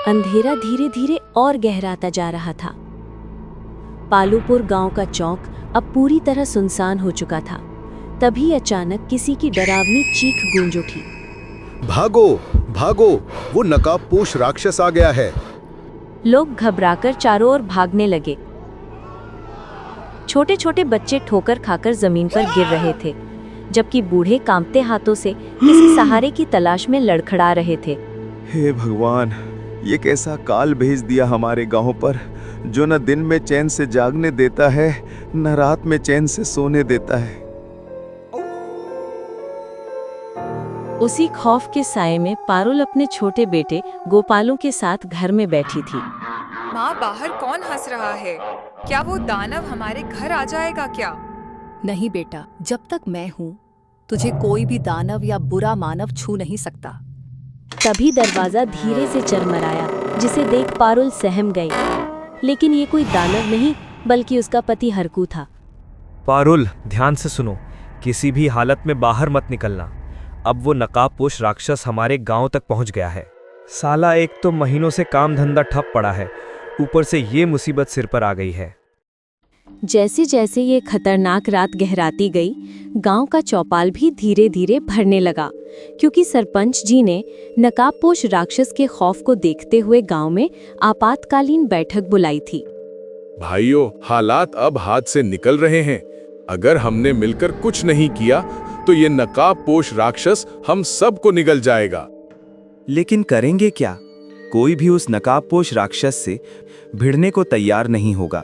अंधेरा धीरे धीरे और गहराता जा रहा था। पालूपुर गांव का चौक अब पूरी तरह सुनसान हो चुका था। तभी अचानक किसी की डरावनी चीख गूंज उठी। भागो भागो, वो नकाबपोश राक्षस आ गया है। लोग घबराकर चारों ओर भागने लगे। छोटे छोटे बच्चे ठोकर खाकर जमीन पर गिर रहे थे, जबकि बूढ़े कांपते हाथों से किसी सहारे की तलाश में लड़खड़ा रहे थे। हे भगवान, ये कैसा काल भेज दिया हमारे गांव पर, जो न दिन में चैन से जागने देता है न रात में चैन से सोने देता है। उसी खौफ के साए में पारुल अपने छोटे बेटे गोपालों के साथ घर में बैठी थी। माँ, बाहर कौन हंस रहा है? क्या वो दानव हमारे घर आ जाएगा क्या? नहीं बेटा, जब तक मैं हूँ तुझे कोई भी दानव या बुरा मानव छू नहीं सकता। तभी दरवाजा धीरे से चरमराया, जिसे देख पारुल सहम गई। लेकिन ये कोई दानव नहीं बल्कि उसका पति हरकू था। पारुल, ध्यान से सुनो, किसी भी हालत में बाहर मत निकलना। अब वो नकाबपोश राक्षस हमारे गांव तक पहुंच गया है। साला एक तो महीनों से काम धंधा ठप पड़ा है, ऊपर से ये मुसीबत सिर पर आ गई है। जैसे जैसे ये खतरनाक रात गहराती गई, गांव का चौपाल भी धीरे धीरे भरने लगा, क्योंकि सरपंच जी ने नकाबपोश राक्षस के खौफ को देखते हुए गांव में आपातकालीन बैठक बुलाई थी। भाइयों, हालात अब हाथ से निकल रहे हैं। अगर हमने मिलकर कुछ नहीं किया तो ये नकाबपोश राक्षस हम सबको निगल जाएगा। लेकिन करेंगे क्या? कोई भी उस नकाबपोश राक्षस से भिड़ने को तैयार नहीं होगा,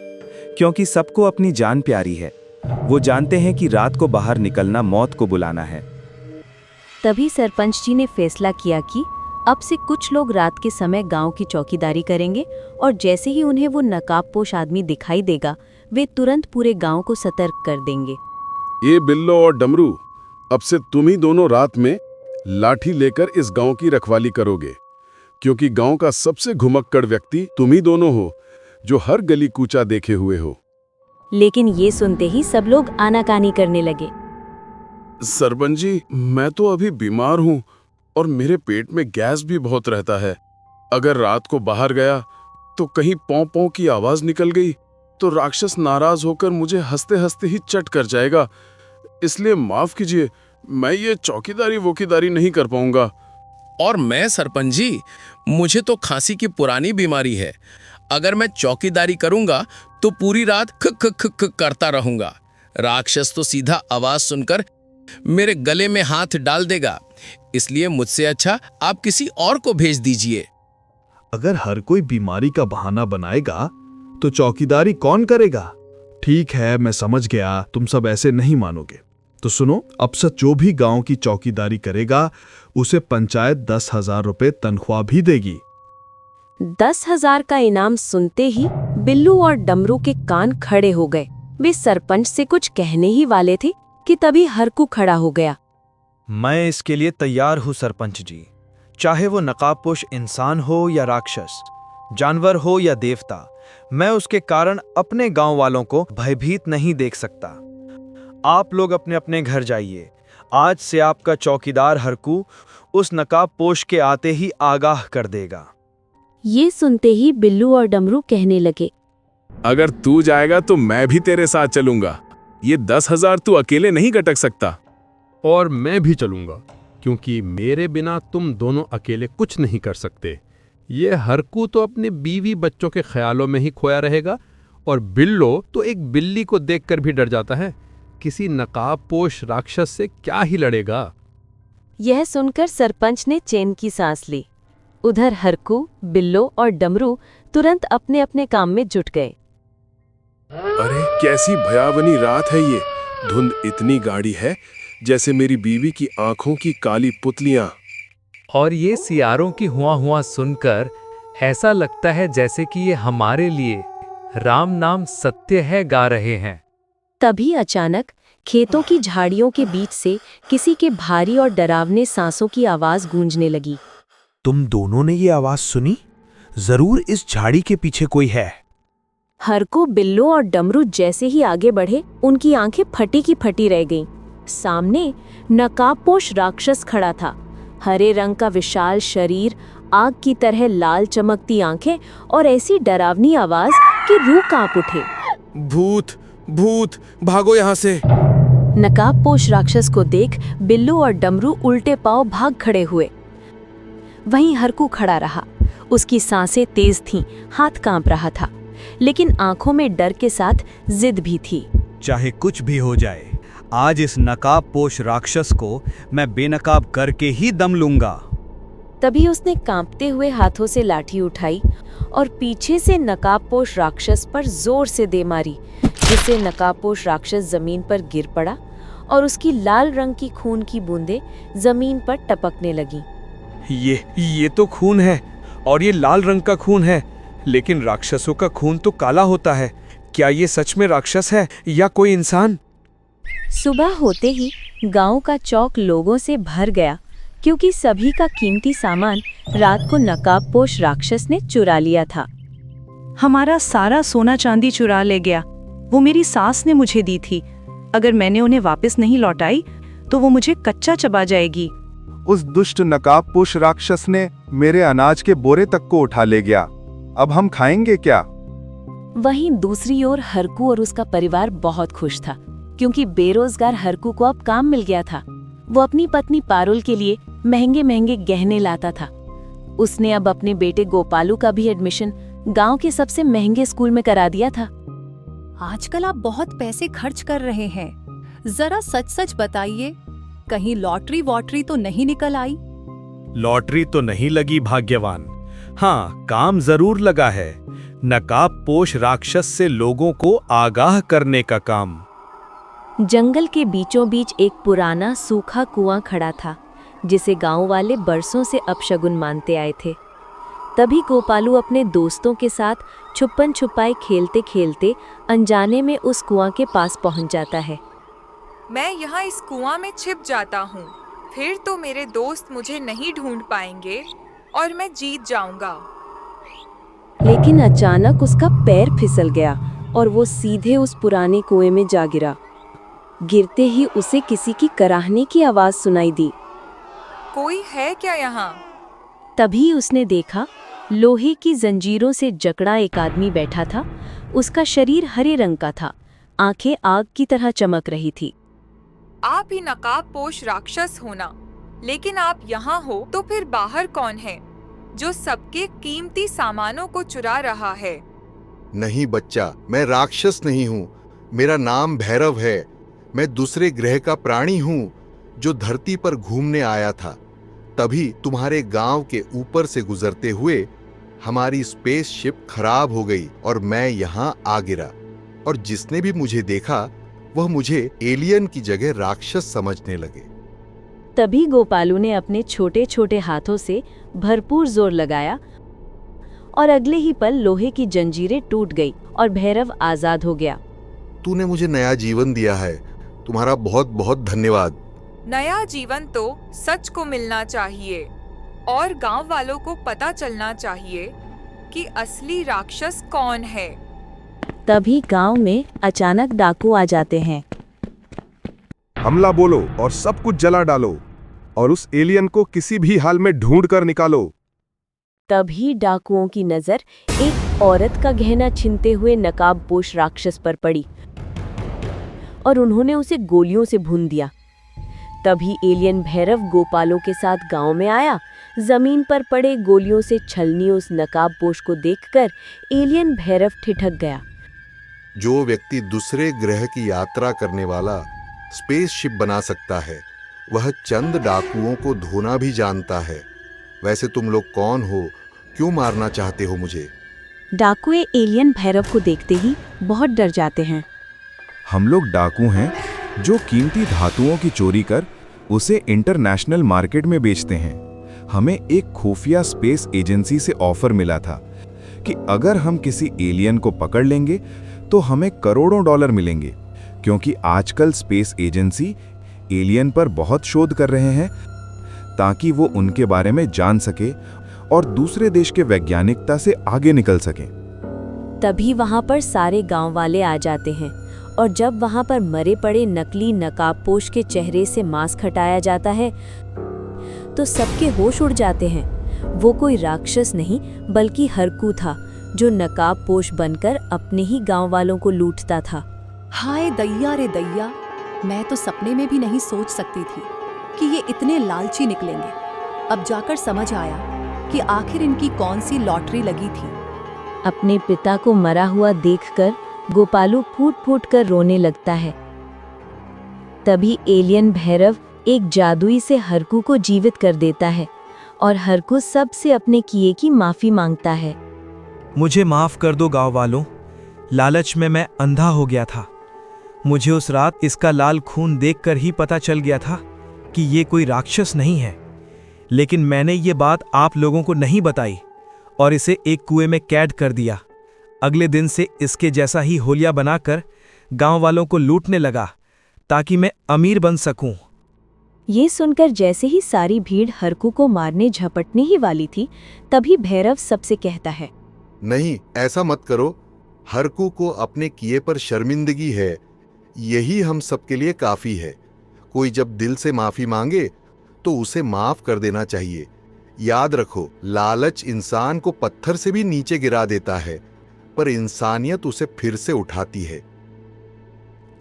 क्योंकि सबको अपनी जान प्यारी है। वो जानते हैं कि रात को बाहर निकलना मौत को बुलाना है। तभी सरपंच जी ने फैसला किया कि अब से कुछ लोग रात के समय गांव की चौकीदारी करेंगे, और जैसे ही उन्हें वो नकाबपोश आदमी दिखाई देगा, वे तुरंत पूरे गांव को सतर्क कर देंगे। ये बिल्लो और डमरू, अब से तुम ही दोनों रात में लाठी लेकर इस गांव की रखवाली करोगे, क्योंकि गांव का सबसे घुमक्कड़ व्यक्ति तुम ही दोनों हो, जो हर गली कूचा देखे हुए हो। लेकिन ये सुनते ही सब लोग आनाकानी करने लगे। सरपंच जी, मैं तो अभी बीमार हूँ और मेरे पेट में गैस भी बहुत रहता है। अगर रात को बाहर गया तो कहीं पौ पौ की आवाज निकल गई तो राक्षस नाराज होकर मुझे हंसते हंसते ही चट कर जाएगा। इसलिए माफ कीजिए, मैं ये चौकीदारी वोकीदारी नहीं कर पाऊंगा। और मैं सरपंच जी, मुझे तो खांसी की पुरानी बीमारी है। अगर मैं चौकीदारी करूंगा तो पूरी रात खक खक खक करता रहूंगा। राक्षस तो सीधा आवाज सुनकर मेरे गले में हाथ डाल देगा। इसलिए मुझसे अच्छा आप किसी और को भेज दीजिए। अगर हर कोई बीमारी का बहाना बनाएगा तो चौकीदारी कौन करेगा? ठीक है, मैं समझ गया, तुम सब ऐसे नहीं मानोगे। तो सुनो, अब से जो भी गांव की चौकीदारी करेगा उसे पंचायत 10,000 रुपए तनख्वाह भी देगी। 10,000 का इनाम सुनते ही बिल्लू और डमरू के कान खड़े हो गए। वे सरपंच से कुछ कहने ही वाले थे कि तभी हरकू खड़ा हो गया। मैं इसके लिए तैयार हूँ सरपंच जी। चाहे वो नकाबपोश इंसान हो या राक्षस, जानवर हो या देवता, मैं उसके कारण अपने गांव वालों को भयभीत नहीं देख सकता। आप लोग अपने अपने घर जाइए। आज से आपका चौकीदार हरकू उस नकाबपोश के आते ही आगाह कर देगा। ये सुनते ही बिल्लू और डमरू कहने लगे, अगर तू जाएगा तो मैं भी तेरे साथ चलूंगा। ये 10,000 तू अकेले नहीं गटक सकता। और मैं भी चलूंगा, क्योंकि मेरे बिना तुम दोनों अकेले कुछ नहीं कर सकते। ये हरकू तो अपने बीवी बच्चों के ख्यालों में ही खोया रहेगा, और बिल्लो तो एक बिल्ली को देखकर भी डर जाता है। किसी नकाबपोश राक्षस से क्या ही लड़ेगा। यह सुनकर सरपंच ने चैन की सांस ली। उधर हरकू, बिल्लो और डमरू तुरंत अपने अपने काम में जुट गए। अरे कैसी भयावनी रात है ये। धुंध इतनी गाढ़ी है जैसे मेरी बीवी की आंखों की काली पुतलियां। और ये सियारों की हुआ सुनकर ऐसा लगता है जैसे कि ये हमारे लिए राम नाम सत्य है गा रहे हैं। तभी अचानक खेतों की झाड़ियों के बीच से किसी के भारी और डरावने सांसों की आवाज गूंजने लगी। तुम दोनों ने ये आवाज सुनी? जरूर इस झाड़ी के पीछे कोई है। हरकू, बिल्लो और डमरू जैसे ही आगे बढ़े, उनकी आंखें फटी की फटी रह गईं। सामने नकाबपोश राक्षस खड़ा था। हरे रंग का विशाल शरीर, आग की तरह लाल चमकती आंखें और ऐसी डरावनी आवाज कि रूह कांप उठे। भूत, भूत, भागो यहाँ से। नकाबपोश राक्षस को देख बिल्लू और डमरू उल्टे पांव भाग खड़े हुए। वहीं हरकू खड़ा रहा। उसकी सांसें तेज थीं, हाथ कांप रहा था, लेकिन आंखों में डर के साथ जिद भी थी। चाहे कुछ भी हो जाए, आज इस नकाबपोश राक्षस को मैं बेनकाब करके ही दम लूंगा। तभी उसने कांपते हुए हाथों से लाठी उठाई और पीछे से नकाबपोश राक्षस पर जोर से दे मारी, जिससे नकाबपोश राक्षस जमीन पर गिर पड़ा और उसकी लाल रंग की खून की बूंदें जमीन पर टपकने लगीं। ये तो खून है, और ये लाल रंग का खून है, लेकिन राक्षसों का खून तो काला होता है। क्या ये सच में राक्षस है या कोई इंसान? सुबह होते ही गांव का चौक लोगों से भर गया, क्योंकि सभी का कीमती सामान रात को नकाबपोश राक्षस ने चुरा लिया था। हमारा सारा सोना चांदी चुरा ले गया। वो मेरी सास ने मुझे दी थी। अगर मैंने उन्हें वापस नहीं लौटाई तो वो मुझे कच्चा चबा जाएगी। उस दुष्ट नकाबपोश राक्षस ने मेरे अनाज के बोरे तक को उठा ले गया। अब हम खाएंगे क्या? वहीं दूसरी ओर हरकू और उसका परिवार बहुत खुश था, क्योंकि बेरोजगार हरकू को अब काम मिल गया था। वो अपनी पत्नी पारुल के लिए महंगे महंगे गहने लाता था। उसने अब अपने बेटे गोपालू का भी एडमिशन गांव के सबसे महंगे स्कूल में करा दिया था। आजकल आप बहुत पैसे खर्च कर रहे हैं। जरा सच सच बताइए, कहीं लॉटरी वॉटरी तो नहीं निकल आई? लॉटरी तो नहीं लगी भाग्यवान। हाँ, काम जरूर लगा है। नकाबपोश राक्षस से लोगों को आगाह करने का काम। जंगल के बीचों बीच एक पुराना सूखा कुआं खड़ा था, जिसे गांव वाले बरसों से अपशगुन मानते आए थे। तभी गोपालू अपने दोस्तों के साथ छुपन छुपाई खेलते खेलते अनजाने में उस कुआं के पास पहुंच जाता है। मैं यहाँ इस कुआं में छिप जाता हूँ, फिर तो मेरे दोस्त मुझे नहीं ढूंढ पाएंगे और मैं जीत जाऊंगा। लेकिन अचानक उसका पैर फिसल गया और वो सीधे उस पुराने कुएं में जा गिरा। गिरते ही उसे किसी की कराहने की आवाज सुनाई दी। कोई है क्या यहाँ? तभी उसने देखा, लोहे की जंजीरों से जकड़ा एक आदमी बैठा था। उसका शरीर हरे रंग का था, आंखें आग की तरह चमक रही थी। आप ही नकाबपोश राक्षस हो ना? लेकिन आप यहाँ हो तो फिर बाहर कौन है जो सबके कीमती सामानों को चुरा रहा है? नहीं बच्चा, मैं राक्षस नहीं हूँ। मेरा नाम भैरव है। मैं दूसरे ग्रह का प्राणी हूँ जो धरती पर घूमने आया था। तभी तुम्हारे गांव के ऊपर से गुजरते हुए हमारी स्पेसशिप खराब हो गई और मैं यहाँ आ गिरा। और जिसने भी मुझे देखा वह मुझे एलियन की जगह राक्षस समझने लगे। तभी गोपालू ने अपने छोटे छोटे हाथों से भरपूर जोर लगाया और अगले ही पल लोहे की जंजीरें टूट गई और भैरव आजाद हो गया। तूने मुझे नया जीवन दिया है। तुम्हारा बहुत बहुत धन्यवाद। नया जीवन तो सच को मिलना चाहिए और गांव वालों को पता चलना चाहिए कि असली राक्षस कौन है। तभी गांव में अचानक डाकू आ जाते हैं। हमला बोलो और सब कुछ जला डालो और उस एलियन को किसी भी हाल में ढूंढ कर निकालो। तभी डाकुओं की नजर एक औरत का गहना छीनते हुए नकाबपोश राक्षस पर पड़ी और उन्होंने उसे गोलियों से भून दिया। तभी एलियन भैरव गोपालों के साथ गांव में आया। जमीन पर पड़े गोलियों से छलनी उस नकाबपोश को देखकर एलियन भैरव ठिठक गया। जो व्यक्ति दूसरे ग्रह की यात्रा करने वाला स्पेसशिप बना सकता है, वह चंद डाकुओं को धोना भी जानता है। वैसे तुम लोग कौन हो? क्यों मारना चाहते हो मुझे? डाकुए एलियन भैरव को देखते ही बहुत डर जाते हैं। हम लोग डाकू हैं जो कीमती धातुओं की चोरी कर उसे इंटरनेशनल मार्केट में बेचते हैं। हमें एक खुफिया स्पेस एजेंसी से ऑफर मिला था कि अगर हम किसी एलियन को पकड़ लेंगे तो हमें करोड़ों डॉलर मिलेंगे, क्योंकि आजकल स्पेस एजेंसी एलियन पर बहुत शोध कर रहे हैं ताकि वो उनके बारे में जान सके और दूसरे देश के वैज्ञानिकता से आगे निकल सकें। तभी वहां पर सारे गांव वाले आ जाते हैं और जब वहां पर मरे पड़े नकली नकाबपोश के चेहरे से मास्क हटाया जाता है तो सबके होश उड़ जाते हैं। वो कोई राक्षस नहीं बल्कि हरकू था, जो नकाबपोश बनकर अपने ही गांव वालों को लूटता था। हाय दैया रे दैया, मैं तो सपने में भी नहीं सोच सकती थी कि ये इतने लालची निकलेंगे। अब जाकर समझ आया कि आखिर इनकी कौन सी लॉटरी लगी थी। अपने पिता को मरा हुआ देखकर गोपालू फूट फूट कर रोने लगता है। तभी एलियन भैरव एक जादुई से हरकू को जीवित कर देता है और हरकू सबसे अपने किए की माफी मांगता है। मुझे माफ कर दो गांव वालों, लालच में मैं अंधा हो गया था। मुझे उस रात इसका लाल खून देखकर ही पता चल गया था कि ये कोई राक्षस नहीं है, लेकिन मैंने ये बात आप लोगों को नहीं बताई और इसे एक कुएं में कैद कर दिया। अगले दिन से इसके जैसा ही होलिया बनाकर गांव वालों को लूटने लगा ताकि मैं अमीर बन सकूं। ये सुनकर जैसे ही सारी भीड़ हरकू को मारने झपटने ही वाली थी, तभी भैरव सबसे कहता है, नहीं, ऐसा मत करो। हरकू को अपने किए पर शर्मिंदगी है, यही हम सबके लिए काफी है। कोई जब दिल से माफी मांगे तो उसे माफ कर देना चाहिए। याद रखो, लालच इंसान को पत्थर से भी नीचे गिरा देता है, पर इंसानियत उसे फिर से उठाती है।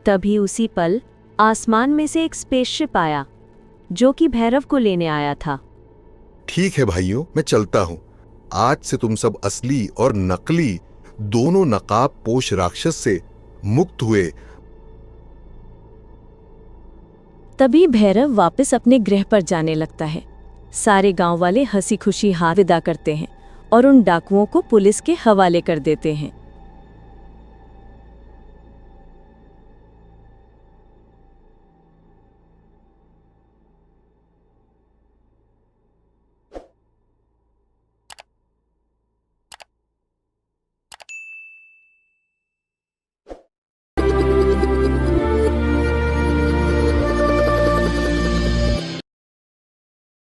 तभी उसी पल आसमान में से एक स्पेसशिप आया, जो कि भैरव को लेने आया था। ठीक है भाइयों, मैं चलता हूं। आज से तुम सब असली और नकली दोनों नकाबपोश राक्षस से मुक्त हुए। तभी भैरव वापस अपने गृह पर जाने लगता है। सारे गांव वाले हंसी खुशी हाथ विदा करते हैं और उन डाकुओं को पुलिस के हवाले कर देते हैं।